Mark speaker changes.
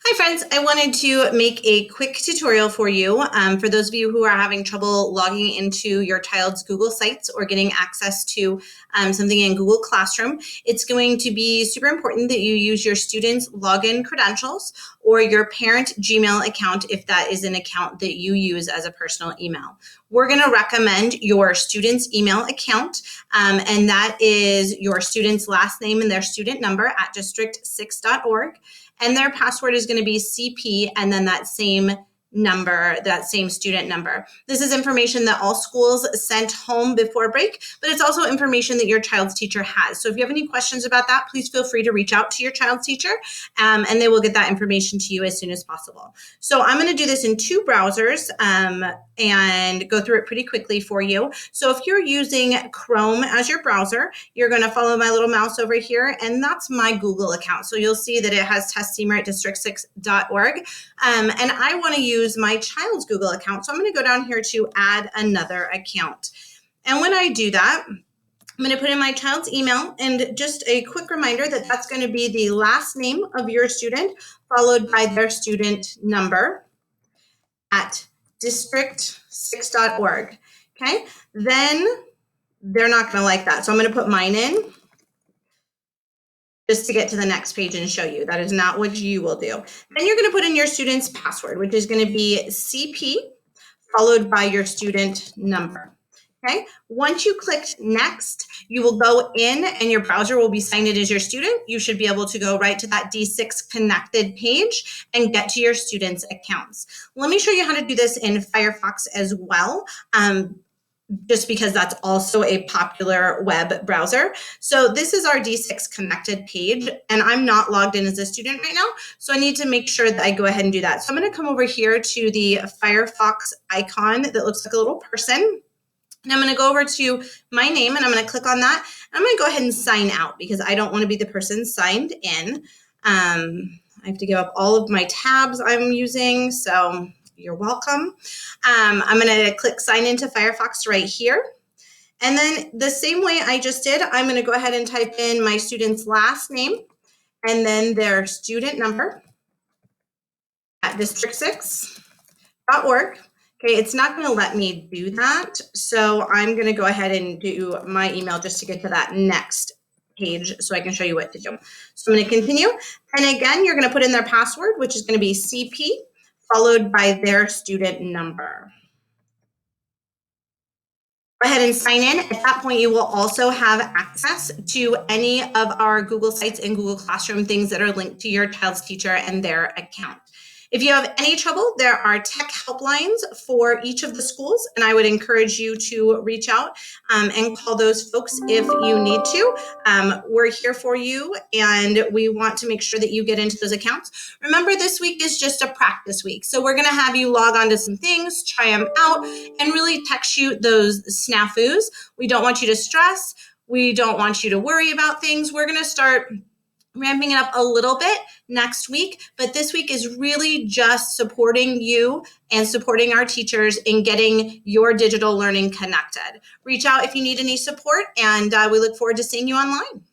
Speaker 1: Hi friends, I wanted to make a quick tutorial for you. For those of you who are having trouble logging into your child's Google Sites or getting access to something in Google Classroom, it's going to be super important that you use your students' login credentials or your parent Gmail account if that is an account that you use as a personal email. We're going to recommend your student's email account, and that is your student's last name and their student number at district6.org. And their password is going to be CP and then that same number, that same student number. This is information that all schools sent home before break, but it's also information that your child's teacher has. So if you have any questions about that, please feel free to reach out to your child's teacher, and they will get that information to you as soon as possible. So I'm going to do this in two browsers and go through it pretty quickly for you. So if you're using Chrome as your browser, you're going to follow my little mouse over here, and that's my Google account. So you'll see that it has Testseamer at district6.org, and I want to use my child's Google account. So I'm going to go down here to add another account. And when I do that, I'm going to put in my child's email, and just a quick reminder that that's going to be the last name of your student followed by their student number at district6.org. Okay, then they're not going to like that. So I'm going to put mine in just to get to the next page and show you. That is not what you will do. Then you're going to put in your student's password, which is going to be CP followed by your student number. Okay, once you click next, you will go in and your browser will be signed in as your student. You should be able to go right to that D6 connected page and get to your students' accounts. Let me show you how to do this in Firefox as well. Just because that's also a popular web browser. So this is our D6 connected page, and I'm not logged in as a student right now, so I need to make sure that I go ahead and do that. So I'm going to come over here to the Firefox icon that looks like a little person, and I'm going to go over to my name, and I'm going to click on that, and I'm going to go ahead and sign out because I don't want to be the person signed in. I have to give up all of my tabs I'm using, so you're welcome. I'm going to click sign into Firefox right here. And then the same way I just did, I'm going to go ahead and type in my student's last name and then their student number at district6.org. Okay, it's not going to let me do that. So I'm going to go ahead and do my email just to get to that next page so I can show you what to do. So I'm going to continue. And again, you're going to put in their password, which is going to be CP followed by their student number. Go ahead and sign in. At that point, you will also have access to any of our Google Sites and Google Classroom things that are linked to your child's teacher and their account. If you have any trouble, there are tech helplines for each of the schools, and I would encourage you to reach out and call those folks if you need to. We're here for you, and we want to make sure that you get into those accounts. Remember, this week is just a practice week, so we're going to have you log on to some things, try them out, and really tech shoot those snafus. We don't want you to stress. We don't want you to worry about things. We're going to start ramping it up a little bit next week, but this week is really just supporting you and supporting our teachers in getting your digital learning connected. Reach out if you need any support, and we look forward to seeing you online.